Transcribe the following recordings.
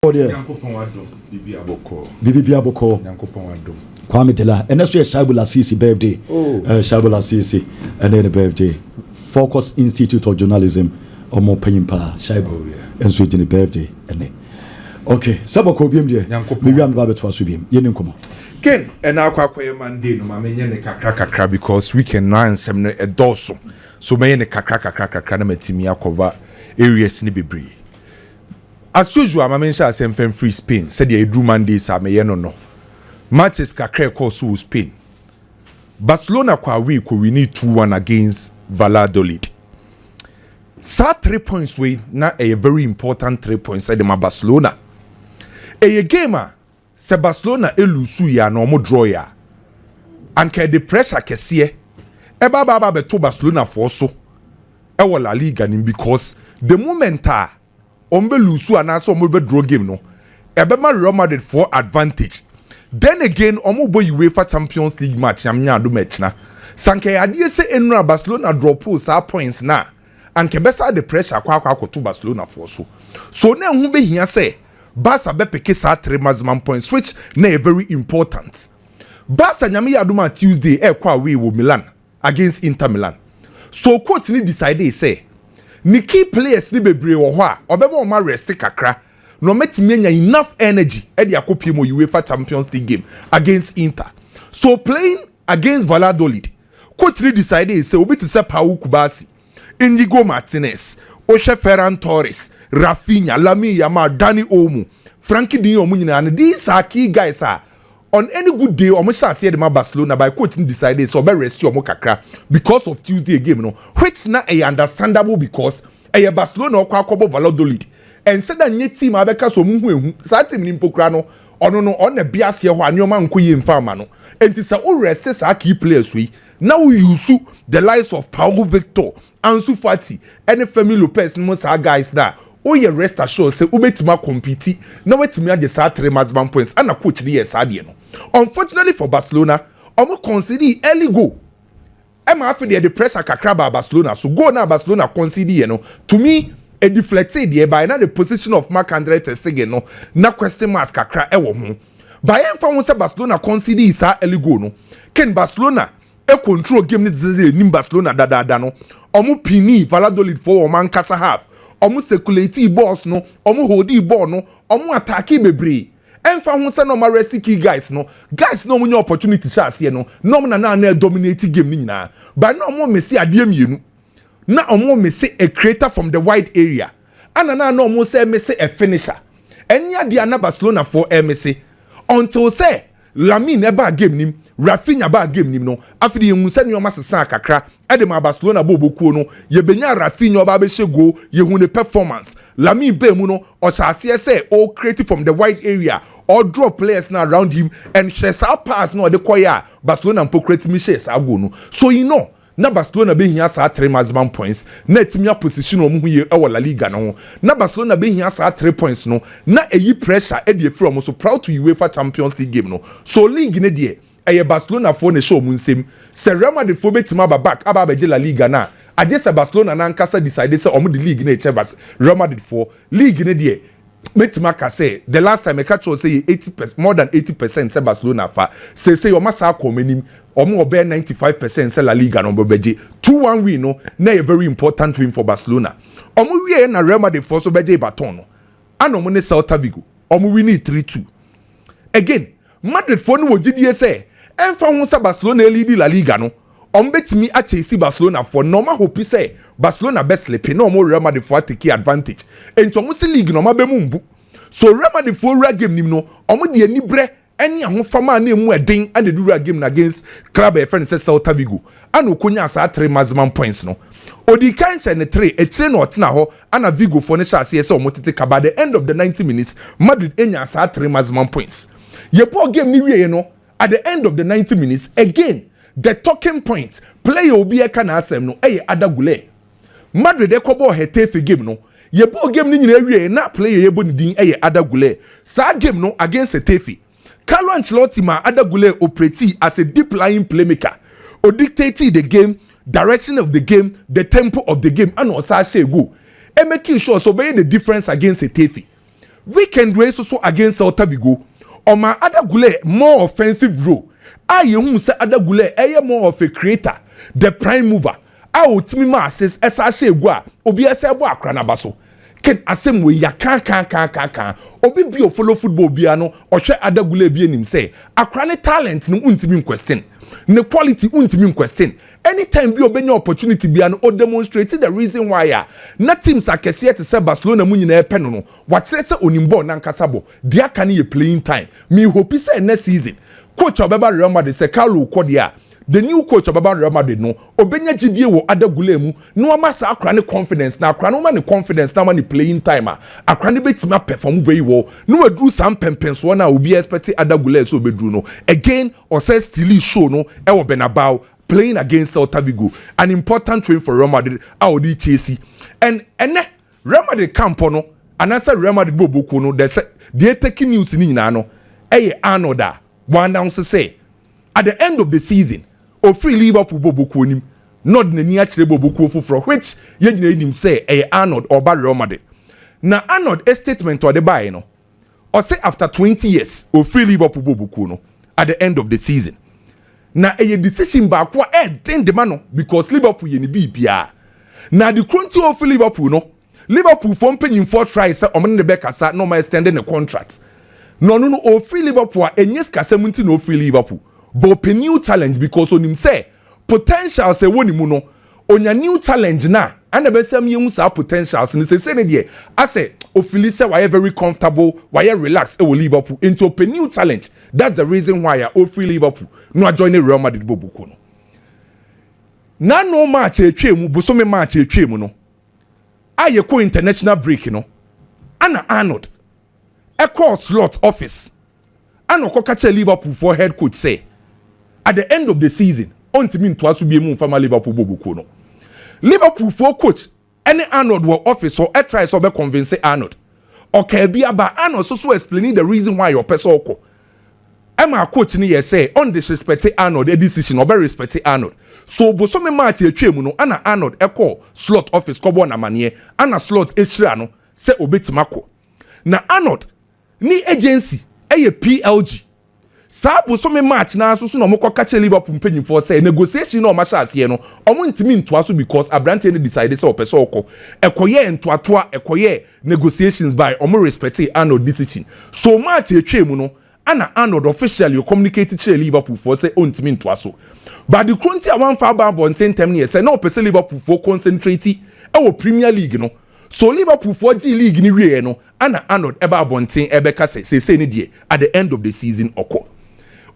Bibi Aboko. Kwame Dela. And that's where Shabula Sisi birthday. Shabula Sisi. And then the birthday. Focus Institute of Journalism. Or more paying pa. Shaibu. And sweet in the birthday. And okay. Sabako Bim dear. Maybe I'm going to ask you. Yenin Ken, and now Quack Monday, no mamma kakra because we can now and a dorsal. So may a kakra canametimia cover areas in the brie. As usual, my mention same free Spain, said ye drew Mondays, I may no. Matches kakra course Spain. Barcelona kwa we could we need 2-1 against Valladolid. Sa 3 points way, now a very important 3 points at my Barcelona. A gamer. Se Barcelona elusu ya na omo draw ya anke the pressure kese baba beto Barcelona for so La Liga nim because the moment ombe lusu anaso omo be draw game no ma Real Madrid for advantage. Then again omo boy UEFA Champions League match nya do match na sanke ade se enura Barcelona drop sa points na anke besa the pressure kwa to Barcelona for so na hu be hia se Barca be peke sa 3 maximum points which na very important. Barca nyame aduma Tuesday kwa we wo Milan against Inter Milan. So coach ni decide say ni key players ni bebre wo ho a obema o ma rest kakra no metimi anya enough energy e de akopie mo UEFA Champions League game against Inter. So playing against Valladolid, coach ni decide say obi to say Pau Kubasi, Inigo Martinez, Oshe Ferran Torres, Rafinha, Lami Yamal, Dani Olmo, Frankie de Jong, and these are key guys on any good day. Almost shall say the Barcelona by coaching decided so be rest your kakra because of Tuesday game no, which na a understandable because a Barcelona or Kwakobo Valladolid and said that nye team abeka so muhu sa team ni mpokra no ono no on the bias here ho anyoma nkoyi mfama no enti sa o rest sa key players we now use the likes of Paulo Victor, Ansu Fati, and Femi Lopez no sa guys da. Oh, you rest assured, say, Ubetima compete, no way to me at the 3 maximum points, and a coach the yes, no. Unfortunately for Barcelona, almost consider early go. I'm after the pressure kakraba Barcelona, so go now Barcelona consider, you know. To me, a deflected here by now the position of Marc-Andre ter Stegen, no, na question marks kakra ewo ho. By em fa say Barcelona consider is early go no. Ken Barcelona e control game ni Barcelona da no. Omo pini Valladolid for man kasa half. Omu circulate balls no, omu hold ball no, omu attack bebre. Enfa hu se no ma rest key guys no munye opportunity chance here no na dominate game ni nyina. But no omu mesi ade mienu. Na omu mesi a creator from the wide area. Ana na omu se mesi a finisher. Enya dia na Barcelona for mesi until say Lamine eba game nim, Rafinha ba game nim no. Afidi hu se ne oma sesa kakra ede ma Barcelona bobokuo no ye benya Rafinha oba be shego ye hu ne performance Lamine be mu no o chase say all creative from the wide area or draw players now around him and share sa pass no de koya Barcelona mpo create mi share sa go no so you know na Barcelona be hia sa 3 maximum points na timia position omu ye e La Liga no na Barcelona be hia sa 3 points no na eyi pressure e de from so proud to UEFA Champions League game no so league ne de eye Barcelona for ne show munsem se Real Madrid for betima back aba be La Liga na ade se Barcelona na nkasa decide se omo the league na eche Real Madrid for league ne de metima ka say the last time I catch you say 80% more than 80% say Barcelona fa say your massa komenim omo obe 95% say La Liga no beje 2-1 win no na a very important win for Barcelona omo wie na Real Madrid for so beje baton no ana omo ne Celta Vigo omo win 3-2 again Madrid for no wogidie say enfa hu sa Barcelona lead La Liga no ombetimi a chase Barcelona for normal hope say Barcelona best sleep no more Real Madrid for take advantage ento mo se league no ma be mumbu so Real Madrid for real game nim no omo de ani bre eni ahofama na emu eden and the real game against club e friend say Celta Vigo ana okonya sa 3 maximum points no odi kancha ne 3 e tire no otena ho ana Vigo for ne chase say omo tete kaba the end of the 90 minutes Madrid enya sa 3 maximum points ye ball game ni wie no at the end of the 90 minutes again the talking point player obi e kana asem no eye adagule Madrid e kobo Hetafe game no ye ball game ni nyina wie na player ye bo ni din eye adagule sa game no against Hetafe Carlo Ancelotti ma adagule operate as a deep lying playmaker or dictate the game direction of the game the tempo of the game and osa share go e make sure so be the difference against Hetafe weekend way so against Celta Vigo Oma Adagule more offensive role aye hu say Adagule eye more of a creator the prime mover a otimi ma assist esa hye egu a obi esa ebo akra na baso ken asem we ya kan obi bi o follow football bia no ohwe Adagule bi enim say akra ne talent no untimi in question ne quality untimi in question anytime bi obenya opportunity bia no o demonstrate the reason why na teams akese te say Barcelona mu nyina epe no wa kire say onimbo na nkasa bo dia kan ye playing time me hope say next season coach obeba Real Madrid say Carlo Kodia the new coach obeba Real Madrid no obenya gidie wo Adagule mu no amasa akra ne confidence na akra no ma ne confidence na ma ne playing time akra ne betima perform very well no adru sam pempenso na obi expect Adagule so obedru no again or say still show no e wo Bernabeu playing against Celta Vigo an important win for Real Madrid audi Chelsea and Real Madrid camp no anasa Real Madrid boboku no they taking news ni nyina no Arnold one announce say at the end of the season o free Liverpool boboku nim not na ni akire boboku fufuro which ye nyina nim say Arnold or Real Madrid na Arnold a statement or the buy no or say after 20 years o free Liverpool boboku no at the end of the season na a decision back wa den de mano because Liverpool ye ni bibia na the current of Liverpool no Liverpool for paying for try say o ne be kasa no ma extending the contract no o free Liverpool enyes kasa munti no free Liverpool but a new challenge because on him say potential say woni mu no onya new challenge na and the best ye hu sa potentials ni say ne de I say o feel say why very comfortable why relax e will Liverpool into a new challenge that's the reason why o free Liverpool no join Real Madrid bobuku no na no match etwemu bosome match etwemu no aye ko international break no ana Arnold e call slot office ana ko kache Liverpool for head coach say at the end of the season ontimi ntoaso bi emu fama Liverpool bobuku no Liverpool for coach any Arnold were office or e try so be convince Arnold okay bi aba Arnold so explaining the reason why your person oko Emma coach ni ye say on disrespect Arnold a decision or be respect Arnold so bosome match etwemu no ana Arnold e call slot office kobo na mane ana slot ehira no say obetimako na Arnold ni agency eye PLG sa bosome match na so no moko kache Liverpool mpanyim for say negotiation no ma sha ase no omo ntimi ntoaso because abrante ni decide say opese oko ekoye ntoatoa ekoye negotiations by omo respect Arnold decision so match etwemu no ana Arnold officially communicated to Liverpool for say ontimi ntoaso but the current one for about 10 years say no opese Liverpool for concentrate e wo Premier League no so Liverpool for G League ni wie no ana Arnold eba abonten ebe ka say ni die at the end of the season oko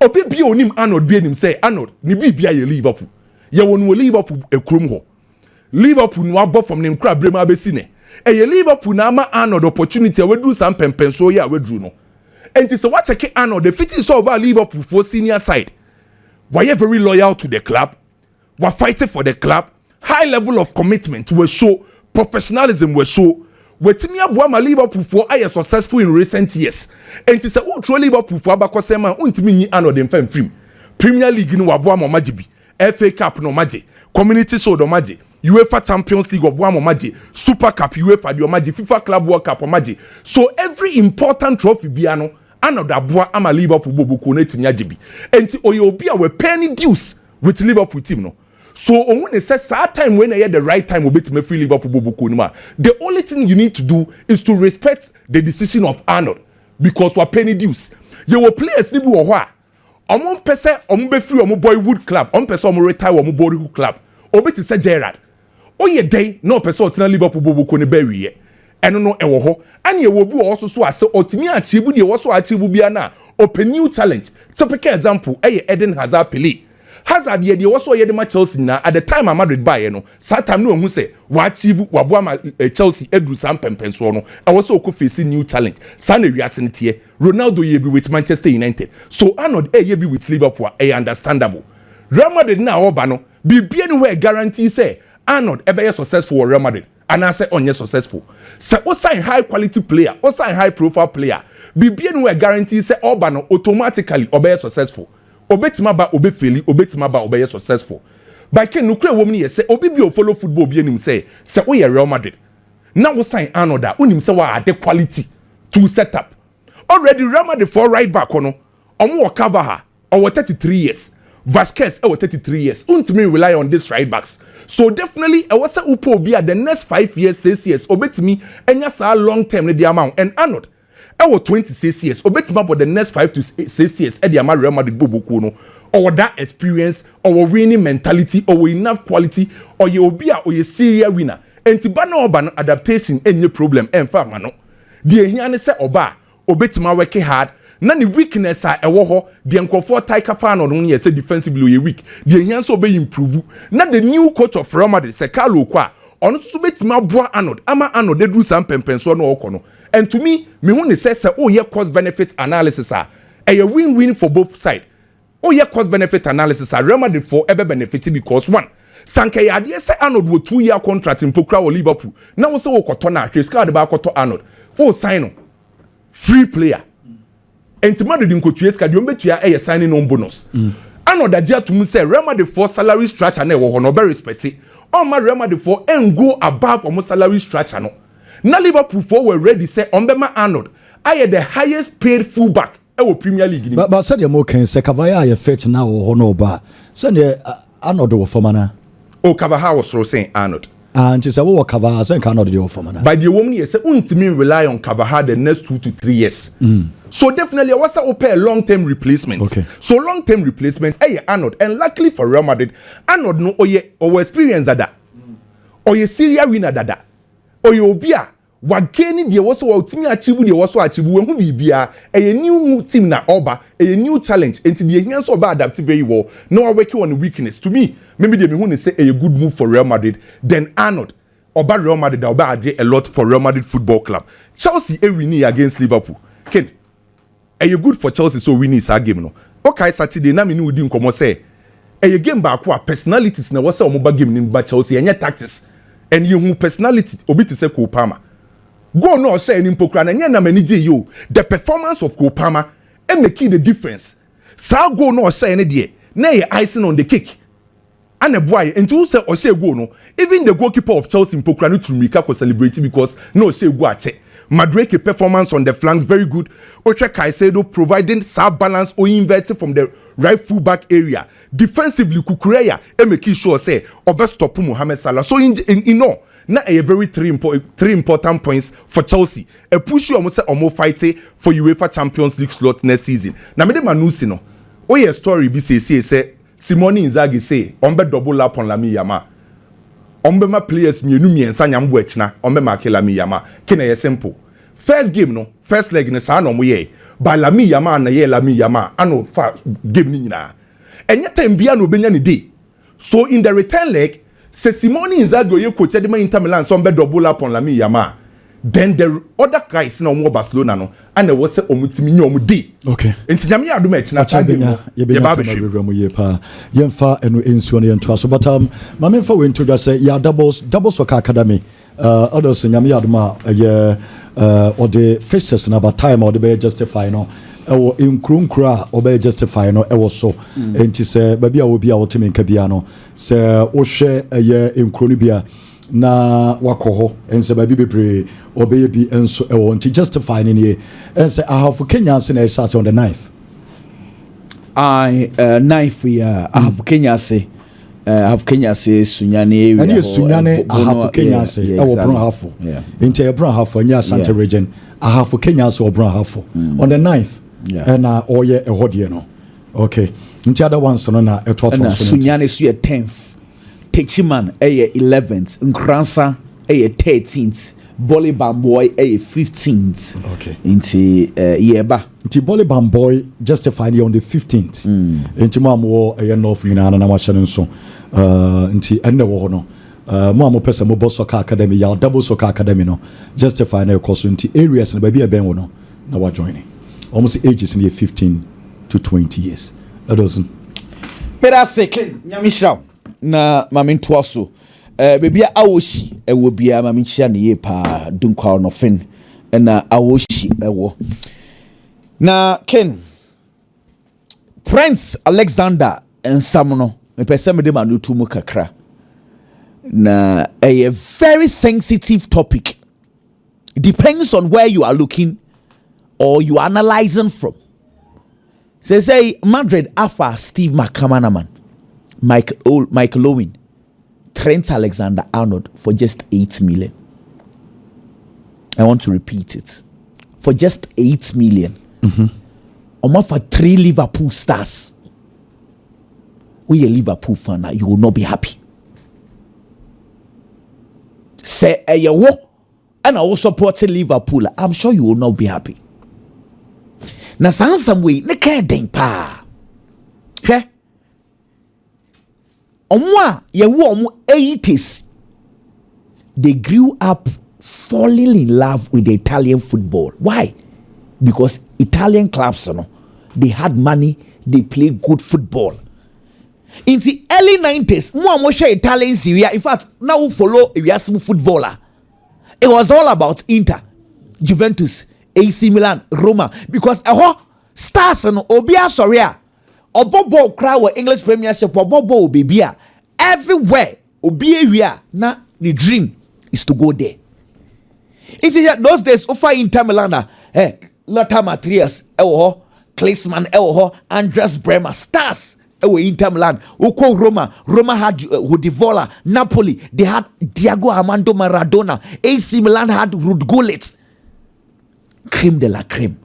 obi bi onim Arnold bi enim say Arnold ni bibia ye Liverpool ye wonu Liverpool ekrom ho Liverpool no abo from nem kra brema abesi ne ye Liverpool na ama Arnold opportunity we do some pempenso ye awedru no enti say what check Arnold the fit is over Liverpool for senior side why you very loyal to the club were fighting for the club high level of commitment we show professionalism we show wetimi aboa ma Liverpool for aye successful in recent years enti say who throw Liverpool for abakose man untimi nyi Arnold mfam film Premier League no waboa ma magibi FA Cup no magi Community Shield no magi UEFA Champions League oboa ma magi Super Cup UEFA di magi FIFA Club World Cup magi so every important trophy bia no Arnold aboa ama Liverpool bobuko na timi agibi enti oye obi a we penny dues with Liverpool team no so when they say that time when I the right time obetime free Liverpool bobuko ni ma the only thing you need to do is to respect the decision of Arnold because we penny dues you will players ni bi wo ho a omo pese omo be free omo Boyhood club omo pese omo retire omo Boyhood club obeti say Gerrard oye dey no pese otina Liverpool bobuko ni bewie eno no ewo ho ane ewo bi wo so ase otimi achieve de wo so achieve bia na open new challenge typical example Eden Hazard Pelé Hazard ye de was ye de ma Chelsea na at the time Madrid buy no that time no hu say wa achieve wabo ama Chelsea edru sam pempenso no e was so face new challenge sa na wiase ne tie Ronaldo ye be with Manchester United so Arnold ye be with Liverpool understandable Real Madrid na oba no bibie ni where guarantee say Arnold e be successful for Real Madrid and I say onye successful say o sign high quality player o sign high profile player bibie ni where guarantee say oba no automatically obe successful obetima ba obefeli obetima ba obeye successful by ken nukre wo mni say obi bi o follow football bi enim say we Real Madrid na wo sign Arnold unim say wa ade quality to set up. Already Real Madrid for right back ono. Omo cover her. Over 33 years. Vasquez over 33 years. Untimi rely on these right backs. So definitely I was a upo be at the next 5 years, 6 years. Obet me and yes long term the amount. And Arnold, I was 26 years. Obet me about the next 5 to 6 years. Eddie Amar Real Madrid Bobo Kuno. Or that experience, or winning mentality, or enough quality, or you be a serial winner. And to ban urban adaptation, any problem, and farmano. The Hiane say oba, obetima working hard. None weakness are a woho, the uncle for Taika fan or only say defensively weak. The Hians obey improve. Not the new coach of Real Madrid, Sekalo Kwa, or not to bet my boy Arnold. Ama Arnold, they do some pension or kono. And to me only says, oh, yeah, cost benefit analysis are a win-win for both sides. Oh, yeah, cost benefit analysis are Real Madrid for ever benefit because one. Sankey idea say Arnold with 2-year contract in Pokra or Liverpool. Now also Kotona, he's got about Koto Arnold. Oh, sign free player. And to Madrid in Cotuesca, you bet you are a signing on bonus. Arnold Ajia to me say Real Madrid for salary structure and no very respected. All my Real Madrid for and go above almost salary structure. No. Now Liverpool for were ready say Ombema Arnold. I had the highest paid fullback. Premier League. But said you more can say Kavaya a fit now or no bar. Send Arnold for mana. Oh, Kavaha was so saying Arnold. And she said, oh, Kavaha and cannot do for mana. By the woman, you say, Untimin rely on Kavaha the next 2 to 3 years. So definitely, I was a pay a long-term replacement. Okay. So long-term replacement, Arnold. And luckily for Real Madrid, Arnold no or experience that. Or ye serial winner that. Or you be Wageni the was what team achieve the was achieve when who be a new team na oba a new challenge into the hands of adapt very well. No working on weakness. To me, maybe they may say a good move for Real Madrid. Then Arnold oba Real Madrid oba a lot for Real Madrid Football Club. Chelsea a winning against Liverpool. Ken, a good for Chelsea so winning is a game no. Okay, Saturday na me no di nkomo say a game back personalities na was a mobile game in Chelsea and tactics and you personality obi to say Kopama. Go no say in Pokra and yana many you. The performance of Kopama and making the difference. Sa go no say any day. Nay icing on the cake. And a boy and to say or say go no. Even the goalkeeper of Chelsea in Pokra no to Mika was celebrating because no say go ache. Madreke performance on the flanks very good. Ocha Caicedo providing sub balance or inverted from the right full back area. Defensively Kukureya and making sure say or best stop Mohamed Salah. So in all. Now a very three important points for Chelsea. A push you almost fight for UEFA Champions League slot next season. Now me de manusi no. Oh yeah story be say Simone Inzaghi say ombe double up on Lami Yama. Ombe ma players mienu miensa nyambo echna ombe ma ke Lami Yama. Kena ye simple. First game no, first leg ne sa no mo ye. Ba Lami Yama na ye Lami Yama ano fa game ni nyina. Enya time bia no benya ni day. So in the return leg se Simone Inzaghi ye coach de Inter Milan so be double up on Lami Yama. Then the other guys na omo Barcelona no and there was say omutimi nya omudi. Okay. Enti nyame adom e china chade mo. Ye ba bewremu ye pa. Yemfa eno ensuo ne yento aso but ma memfa we into say ya doubles soccer academy. Others nyame adom ye or the fixtures na about time or the be justify no. Ewo nkrunkra obey justify no ewo so enti se ba bia wo bia wo temi nka bia no se wo hwe eye nkro no bia na wakoho ense ba bi bebre obey bi enso ewo nti justify ni ne ense I have Kenya se na start on the knife knife ya I have Kenya se sunyane area and sunyane I have Kenya se ewo bron hafo enti e bron hafo nya Ashanti region I have Kenya se bron hafo on the knife. Yeah. And oye a hodie no. Okay. Nti other ones no na eto and Sunyane su 10th. Techiman 11th. Nkransa 13th. Bolly Bamboy 15th. Okay. Inti yeba. Nti Bolly Bamboy justified on the 15th. Nti mo amwo North nyina na ma hyɛ nso. Nti enne wo no. Mo amo pesa mo soccer academy ya double soccer academy no. Justify na course nti areas na ba bia ben wo no na wa joining. Almost ages in the 15 to 20 years. That doesn't. But I say, Nyamisha, na mamin twaso. Baby, I was will be a mamisha ni pa dunkar no fin, and I was na Ken Prince Alexander and Samono, me pesa me de manu tumu kakra. Na a very sensitive topic. Depends on where you are looking or you are analyzing from. Say Madrid offer Steve McManaman, Michael Owen, Trent Alexander-Arnold for just 8 million. I want to repeat it. For just 8 million. For 3 Liverpool stars. We a Liverpool fan, you will not be happy. Say and I will support Liverpool. I'm sure you will not be happy. Now, some way, ne can't think pa. Okay? Omu 80s. They grew up falling in love with the Italian football. Why? Because Italian clubs, they had money, they played good football. In the early 90s, more Italian Syria. In fact, now we follow a footballer. It was all about Inter, Juventus, AC Milan, Roma, because stars and Obia Soria, Obobo crowd were English Premiership, Obobo Bibia, everywhere. Obia na the dream is to go there. It is those days over Inter Milan, Lothar Matthäus, Klinsmann, Andreas Bremer, stars. Inter Milan, Roma had Hudivola, Napoli, they had Diego Armando Maradona, AC Milan had Ruud Gullit, creme de la creme.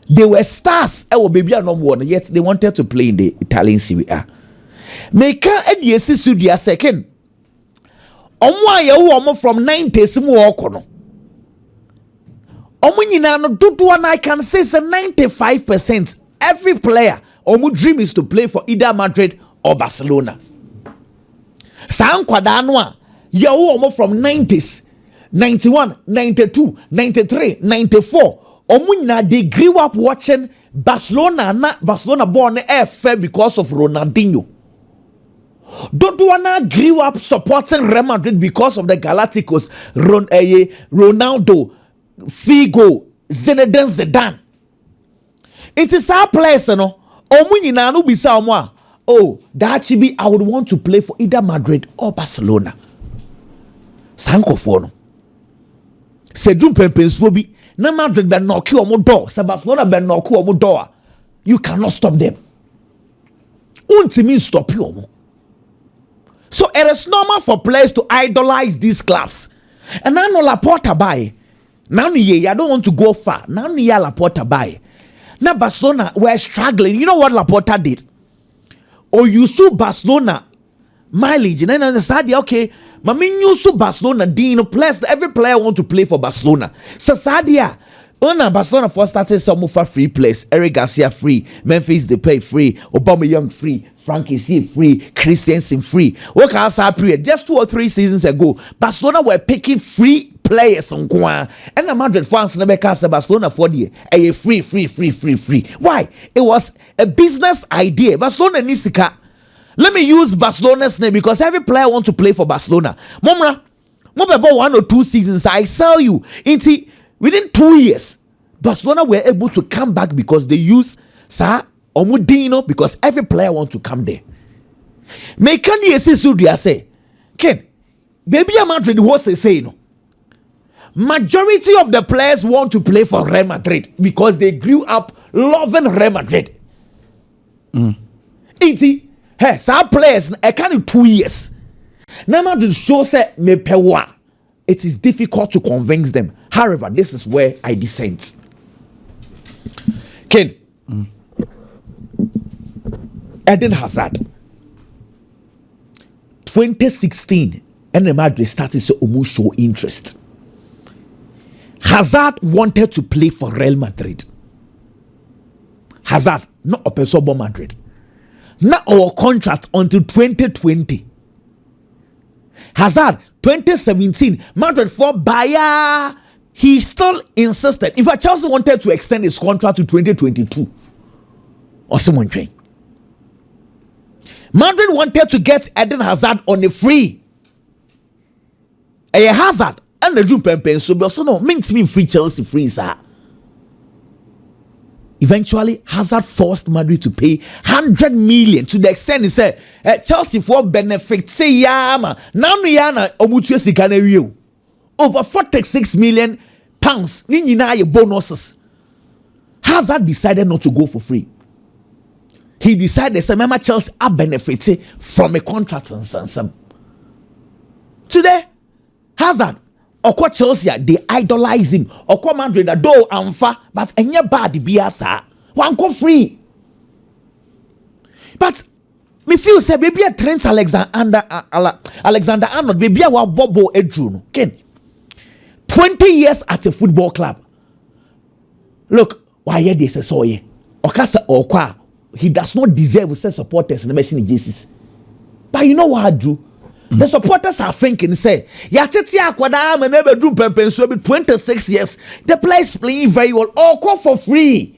They were stars, baby, no more, yet they wanted to play in the Italian Serie A. Make a studio second. From 90s more. I can say 95%. Every player, Omu dream is to play for either Madrid or Barcelona. Sam Kwadanwa, Omu from 90s, 91, 92, 93, 94. Omu they grew up watching Barcelona. Barcelona born fair because of Ronaldinho. Doduana grew up supporting Real Madrid because of the Galacticos, Ronaldo, Figo, Zinedine Zidane. It is our place, that should be, I would want to play for either Madrid or Barcelona. Sankofono. Sedum Pempenswobi, na Madrid be knock you on door, Barcelona be knock you on door. You cannot stop them. Unti stop you. So it is normal for players to idolize these clubs. And now no Laporta buy. Now I don't want to go far. Now Laporta buy. Now Barcelona were struggling. You know what Laporta did? Or you saw Barcelona mileage. And then I decided, okay, you saw Barcelona Dino players. Every player want to play for Barcelona. So Sadia, when Barcelona first started some of free players, Eric Garcia free, Memphis Depay free, Aubameyang free, Frankie C free, Christensen free. What can I period? Just 2 or 3 seasons ago, Barcelona were picking free players on Kwan. And the Madrid fans never cast Barcelona for the free. Why? It was a business idea. Barcelona Nisika. Let me use Barcelona's name because every player want to play for Barcelona. Momra, about 1 or 2 seasons, I sell you. Within 2 years, Barcelona were able to come back because they use Omudino because every player want to come there. Make can say, Ken, baby Madrid was say no. Majority of the players want to play for Real Madrid because they grew up loving Real Madrid. Some players I can't 2 years. Now Madrid show say me pewa. It is difficult to convince them. However, this is where I dissent. Ken, Eden Hazard, 2016, and the Madrid started to almost show interest. Hazard wanted to play for Real Madrid. Hazard, not a Pesobo Madrid. Not our contract until 2020. Hazard, 2017, Madrid for buyer. He still insisted. In fact, Chelsea wanted to extend his contract to 2022. Or someone train. Madrid wanted to get Eden Hazard on a free. A Hazard. And the June Pempen so no means me free Chelsea free, sir. Eventually, Hazard forced Madrid to pay 100 million to the extent he said Chelsea for benefit say yama now yana omutu sika over 46 million pounds. Ni nyina ye bonuses. Hazard decided not to go for free. He decided, say, remember Chelsea are benefiting from a contract and some. Today, Hazard, or Chelsea, they idolize him. Or Madrid, though amfa, but any bad biasa, one go free. But me feel say maybe a Trent Alexander Arnold, maybe a Bobo Edrun. Ken, 20 years at a football club. Look, why they say so ye? Okasa Okwa, he does not deserve to say supporters in the machine Jesus. But you know what I do? The supporters are thinking, say, Yatitia Kwadam and never do pempen so be 26 years. The players playing very well, all call for free.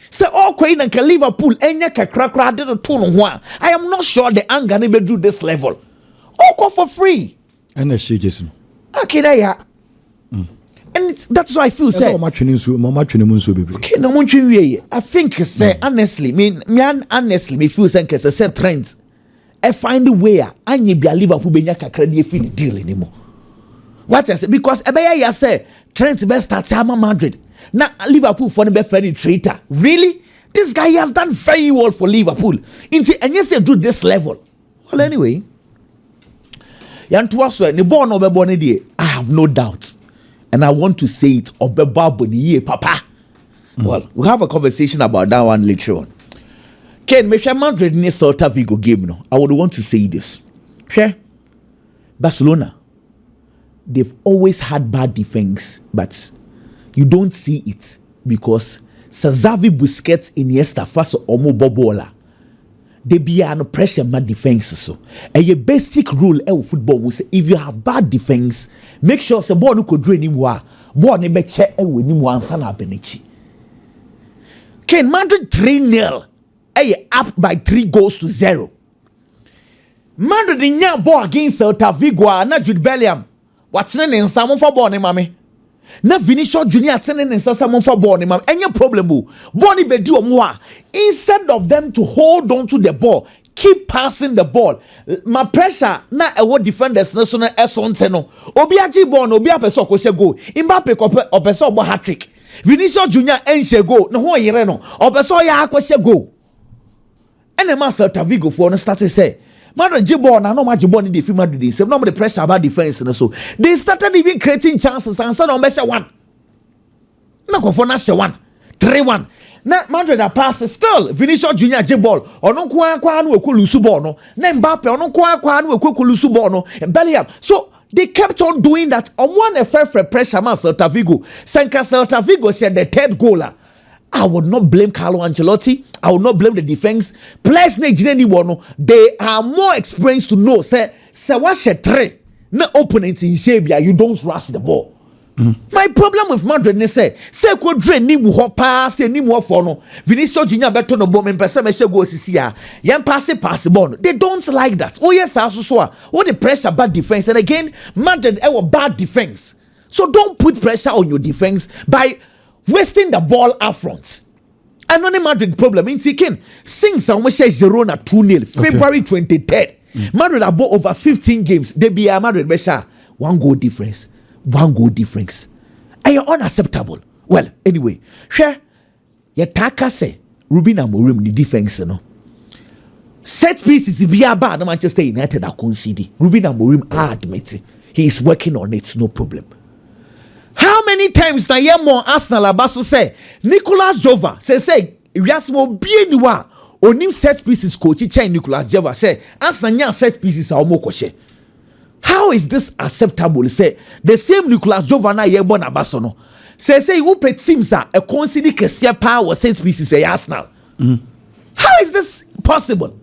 Say all Queen and Liverpool enya kakra did a tone one. I am not sure the anger never do this level. All call for free. And she Jason. Okay, there ya. And that's why I feel say. Okay, no I think say honestly, me honestly me feel say say Trent. I find a way I need be a Liverpool be kakra dey fit the deal anymore. What I say because ebeya ya say Trent best start Real Madrid. Now Liverpool for the best friend traitor. Really? This guy has done very well for Liverpool. And yes, they do this level. Well, anyway, I have no doubt. And I want to say it. Papa. Well, we'll have a conversation about that one later on. Ken, me Madrid in Celta Vigo game. No, I would want to say this. Barcelona, they've always had bad defense, but you don't see it because Xavi, Busquets, Iniesta, Faso, Omo Bobola, they be under pressure my defense. So a basic rule of football will say if you have bad defense, make sure the ball no could drain him wa ball ne be check and win him one sana benichi. Ken Madrid 3-0 up by 3-0. Madrid in your ball against Celta Vigo na Jude Bellingham. What's the name? Someone for ball mommy. Na Vinicius Junior attending in someone for ball man. Any problem? Bonnie be do more. Instead of them to hold on to the ball, keep passing the ball. My pressure na ewo defenders na so na esonte no. Obi aji ball no obi apeso ko se go. Mbappe ko opeso bo hat-trick. Vinicius Junior enche go. No ho yere no. Opeso ya akose go. Ene ma Celta Vigo for no start say Madrid Jibon, no much Jibon in the film Madrid. Some no the pressure about defense and so they started even creating chances and said on measure one. No go for national one. 3-1. Now Madrid are passes still. Vinicius Junior Jibon or no kwa no ekulusu ball no. Na Mbappe or no kwa no ekulusu ball no. Bellingham. So they kept on doing that. On one fair pressure man Celta Vigo. Sanka Celta Vigo said the third goaler. I would not blame Carlo Ancelotti. I would not blame the defense. Players they are more experienced to know. Say what's your three? No opponents in Shabia. You don't rush the ball. My problem with Madrid is say could drain ni mu pass ni mu no. Vinicius Junior better no ball. Me person me say go sisia. Yan pass ball. They don't like that. Oh yes, so what the pressure bad defense and again Madrid bad defense. So don't put pressure on your defense by wasting the ball up front. And only Madrid problem in Tikin. Since I almost say Girona 2-0, February 23rd. Madrid have bought over 15 games. They be a Madrid Besha. 1 goal difference. 1 goal difference. And you're unacceptable. Well, anyway, share your taka say Rubina Morim the defense, no. Set pieces be a bad Manchester United are conceding. Rubina Morim admit he is working on it, no problem. How many times na ye more Arsenal abaso say Nicolas Jova say Yasmo bieniwa onim set pieces coach chain Nicolas Jova say Arsenal nya set pieces a omo koshe. How is this acceptable? Say the same Nicolas Jova na ye born abaso no. Say who pet teams a consider kesia power set pieces say Arsenal. How is this possible?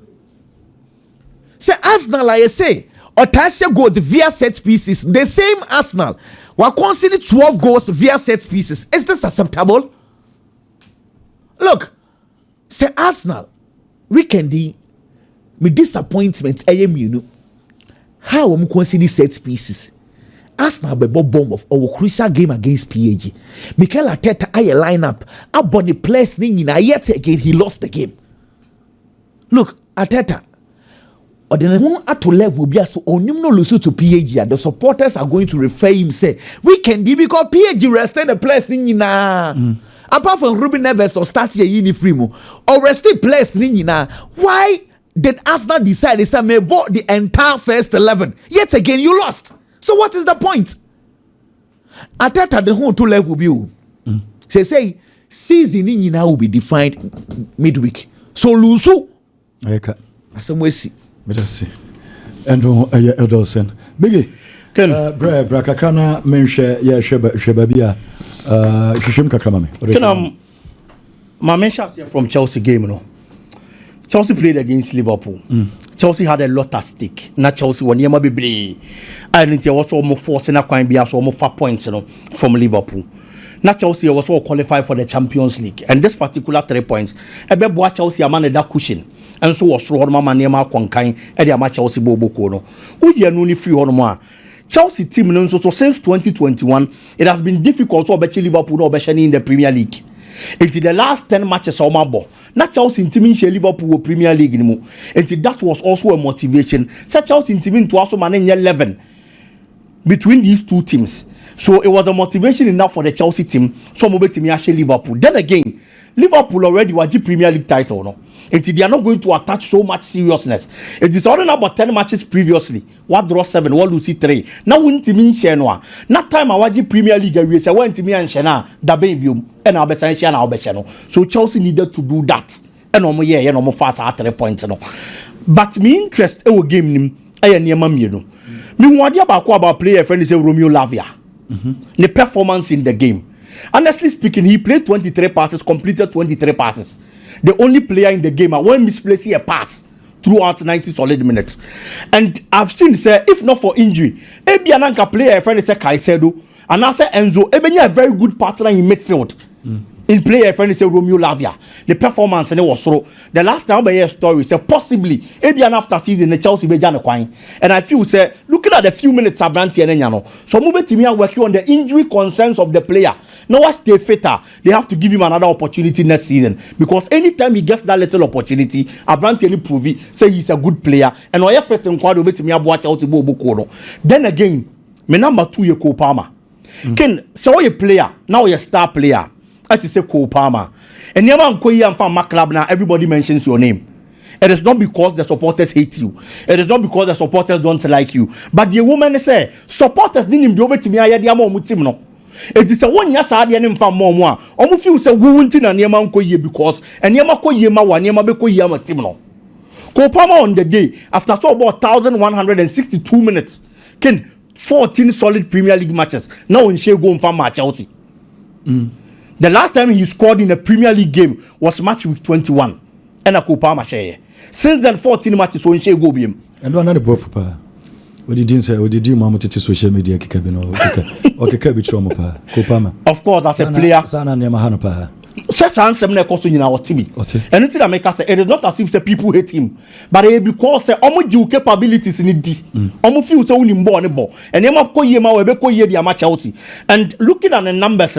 Say Arsenal like say Otasha goes via set pieces. The same Arsenal were considered 12 goals via set pieces. Is this acceptable? Look, say Arsenal, weekendy, me disappointment. How we consider set pieces? Arsenal be bomb of our crucial game against PAG. Mikel Arteta aye lineup. Up the place yet again he lost the game. Look, Arteta. Or the one at to level be so onim no lose to PAG and the supporters are going to refer him say we can do because PAG rested the place na apart from Ruben Neves or start here in free mo or rest players ni na why did Arsenal decide they said may bought the entire first 11 yet again you lost so what is the point Ateta the whole 2 level view say season ni na will be defined midweek so lose eka asem we see me see endo Edelson Biggy bra kakra na menhwe ye hweba bia hwehwem kakra ma me can my mention from Chelsea game no Chelsea played against Liverpool. Chelsea had a lot at stake. Not Chelsea when Yema be I didn't was almost forcing a coin be almost 4 points from Liverpool. Not Chelsea was all qualified for the Champions League. And this particular 3 points, I bet watch Chelsea a man that cushion. And so was Roman Manema Konkain and the Chelsea Bobo Kono. We are only free on more. Chelsea team so since 2021, it has been difficult to bet Liverpool or in the Premier League. Into the last 10 matches of my ball. Not Chelsea team share Liverpool Premier League anymore. And that was also a motivation. Such Chelsea team to also manage 11 between these two teams. So it was a motivation enough for the Chelsea team. So move to me actually Liverpool. Then again, Liverpool already was the Premier League title, no? And they are not going to attach so much seriousness. It is only about 10 matches previously. What draw 7, what lose 3. Now win to me Shenoa. Not time I watch the Premier League. We went to me and Shena, the baby, and I'll be saying Shena, I'll be channel. So Chelsea needed to do that. And no more, yeah, no more fast at 3 points, no. But me interest in game, I am near Mammy, no. Me want about player friend is Romeo Lavia. The performance in the game. Honestly speaking, he played 23 passes, completed 23 passes. The only player in the game when misplacing a pass throughout 90 solid minutes. And I've seen say if not for injury, Ebiananka player friend is Caicedo, and I say Enzo, Ebenya a very good partner in midfield. In player friend is Romeo Lavia. The performance and it was so. The last time I hear story say possibly Ebian after season the Chelsea be jana kwine. And I feel say looking at the few minutes Abranti and Enyano. So move to me and working on the injury concerns of the player. Now what stay fitter, they have to give him another opportunity next season. Because anytime he gets that little opportunity, Abranti and prove it, say he's a good player. And I fit in quad to me about Chelsea Bobo. Then again, my number 2 ye Cole Palmer. Ken, so you player, now you're star player. That is a Cole Palmer. And never and from my club now, everybody mentions your name. It is not because the supporters hate you. It is not because the supporters don't like you. But the woman say, supporters didn't be able to me. I had no. It is a 1 year sad and from more. Almost feel so wounded and Yamanko ye because and Yamako Yema one Yamako Yama Timno. Cole Palmer on the day after so about 1,162 minutes. Ken 14 solid Premier League matches. Now in Shea going from Chelsea. The last time he scored in a Premier League game was match week 21. And a Cole share. Since then, 14 matches on Shea go him. And one other both pa. What did you say? What did you mama to social media kikabino? Okay, kabi choma pa. Cole Palmer. Of course, as a player. Sana nema hano pa. Such answer na cost in our TV. And it's that make us say it is not as if the people hate him, but it because say omo di capabilities in it. Omo feel so uni mbo ne bo. And yema ko yema we be ko ye dia Chelsea. And looking at the numbers,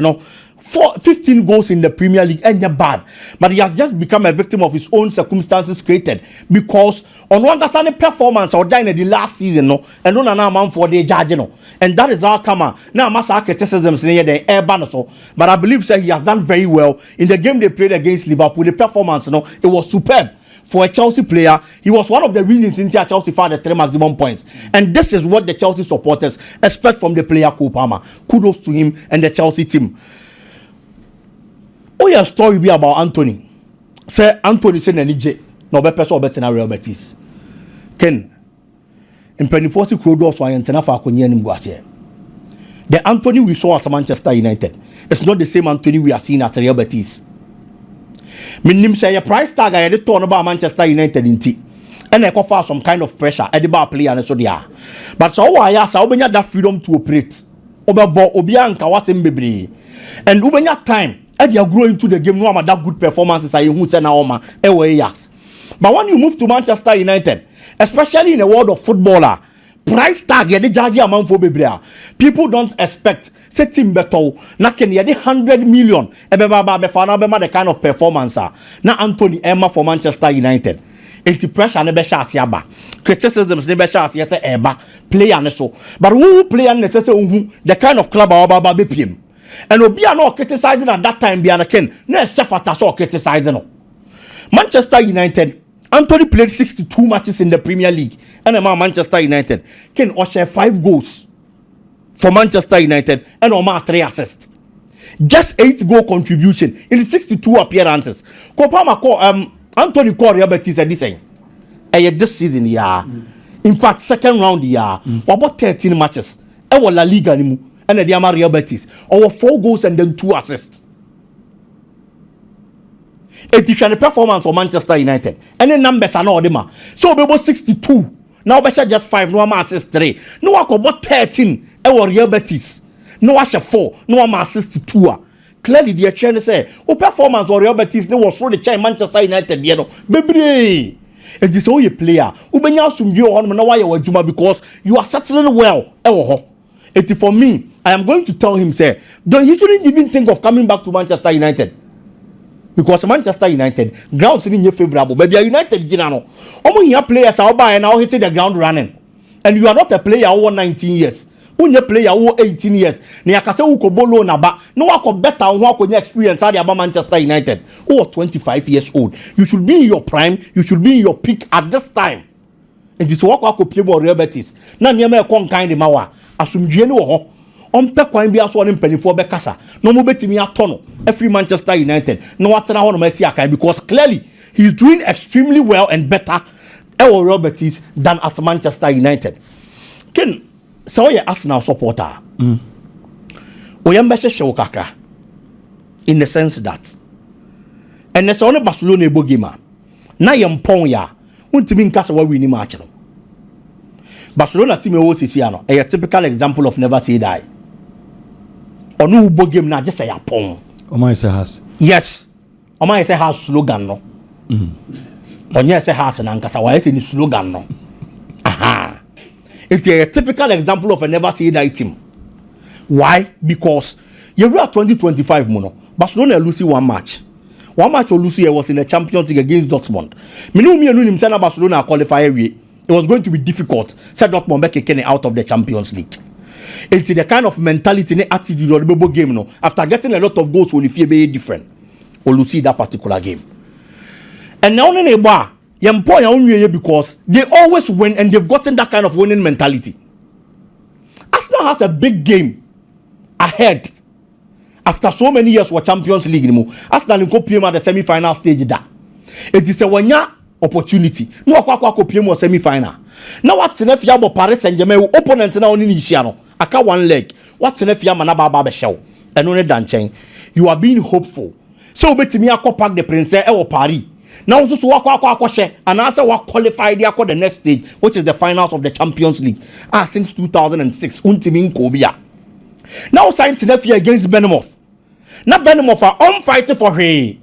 15 goals in the Premier League ain't bad, but he has just become a victim of his own circumstances created because on one guy's performance or dying in the last season, and don't know man for the judge, and that is our come now. Massa criticisms near the air banner, but I believe he has done very well in the game they played against Liverpool. The performance, it was superb. For a Chelsea player, he was one of the reasons in Chelsea found the 3 maximum points. And this is what the Chelsea supporters expect from the player Cole Palmer. Kudos to him and the Chelsea team. Oh, your story be about Anthony. Say Anthony say Nenije. No be person better than Real Betis. Ken. In Pennyforty Krodos or Antena for Akonye Nimguase. The Anthony we saw at Manchester United. It's not the same Anthony we are seeing at Real Betis. Minim say a price tag I had to turn about Manchester United in tea. And I offer some kind of pressure at the bar player and so they are. But so I ask how many that freedom to operate. Obianka was in Bibri. And Ubenya time. And you are growing to the game, no matter that good performances are who send our But when you move to Manchester United, especially in the world of footballer, price tag the judge amount for Biblia. People don't expect say team beto na ken ye 100 million the kind of performance na Anthony Emma for Manchester United. Enti pressure ne be sha asiaba. Criticisms ne be sha asiye say eba player ne so. But who player ne say the kind of club our baba be piem. And obi are not criticizing at that time Biana Ken. No Sefata so criticizing no. Manchester United, Anthony played 62 matches in the Premier League. And Manchester United can usher 5 goals for Manchester United and Omar 3 assists. Just 8 goal contribution in 62 appearances. Kopama call Anthony called Roberts said this saying. This season, yeah. In fact, second round, yeah. About 13 matches. Our La Liga and the Diama Real Betis. Our 4 goals and then 2 assists. It is a performance for Manchester United. And the numbers are not them. So we about 62. Now we just 5. No more assist 3. No one about 13. Our Real Betis. No one 4. No one assist 2. Clearly, the chairman say, "O performance or Real Betis no was through the chain Manchester United. You know, baby." It is all a player. Ubenya sumbi on na why you juma because you are settling well. It is for me. I am going to tell him say, don't you shouldn't even think of coming back to Manchester United. Because Manchester United grounds in your favorable. Maybe United Ginano. Omo here players are by and now hitting the ground running. And you are not a player over 19 years. When you player over 18 years, ni akase uko bolo na ba no wako better on wako experience about Manchester United. Oh, 25 years old. You should be in your prime. You should be in your peak at this time. And this wako play ball Real Betis. Na nyama kon kind mawa. Asumdie ni wo ho. Ompe kwan bi aso ne mpanifo be kasa. No mo betimi atono. Every Manchester United. No watena ho no masi akan because clearly he is doing extremely well and better at Real Betis than at Manchester United. Ken so you Arsenal supporter. Oyamba show kakra. In the sense that and the only Barcelona bogima. Na yempon ya. Untimi nkasa wa win match no. Barcelona team wo sisi ano. A typical example of never say die. Onu ubo game na just say yapon. Omai say has. Yes. Omai say has slogan no. Onye say has na nkasa wa say ni slogan no. Aha. It's a typical example of a never say die team. Why? Because you were 2025 mono. Barcelona losing one match. One match or Lucy was in the Champions League against Dortmund. Minumi Barcelona qualifier. It was going to be difficult. Said Dortmund back out of the Champions League. It's the kind of mentality and attitude of the game. No, after getting a lot of goals, when you feel very different, or Lucy that particular game. And now in a bar, because they always win and they've gotten that kind of winning mentality. Arsenal has a big game ahead. After so many years for Champions League, Arsenal go PM at the semi-final stage. That it is a one-year opportunity. No, go PM semi-final. Now what's enough yabo Paris Saint-Germain opponent now in Isiano. Aka one leg. What's enough yama baba show. And only dancing. You are being hopeful. So bet me ako pack the Prince or Paris. Now also walk share and answer what qualified the next stage, which is the finals of the Champions League. Since 2006, Untimin Kobia. Now signed Tenefia against Bournemouth. Now Bournemouth are on fighting for her.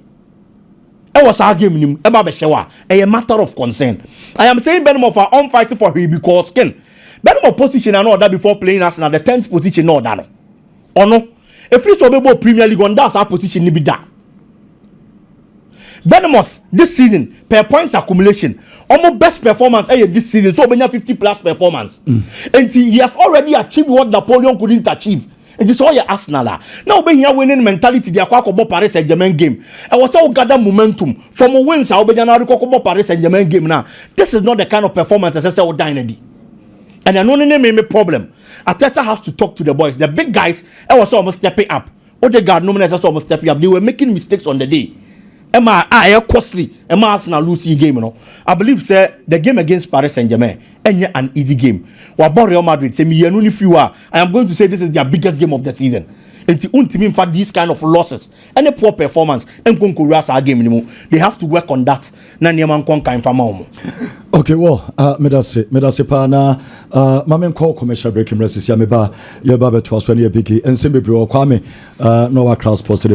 I was arguing about a matter of concern. I am saying Bournemouth are on fighting for her because Bournemouth position and all that before playing Arsenal, the 10th position no done. Or no? If it's a Premier League on that's our position be that. Bournemouth this season per points accumulation almost best performance this season so many 50 plus performance and he has already achieved what Napoleon couldn't achieve. It is all your Arsenal now when here winning mentality they are about Paris Saint-Germain game and was all gather momentum from wins I'll be about Paris Saint-Germain game now. This is not the kind of performance as I say Dynady. And I know name a problem. Arteta has to talk to the boys, the big guys. I was almost stepping up. Odegaard no man almost stepping up. They were making mistakes on the day. Emma costly. Emma Arsenal losing game, you know. I believe say the game against Paris Saint-Germain an easy game. What about Real Madrid? Say me if you are. I am going to say this is their biggest game of the season. It's in fact these kind of losses and a poor performance and our game anymore. They have to work on that. Okay, well, medase pa na mamen call commercial break in resist ya meba ya baba to aswani Biggy and Simbi Bro Kwame no wa crowds posted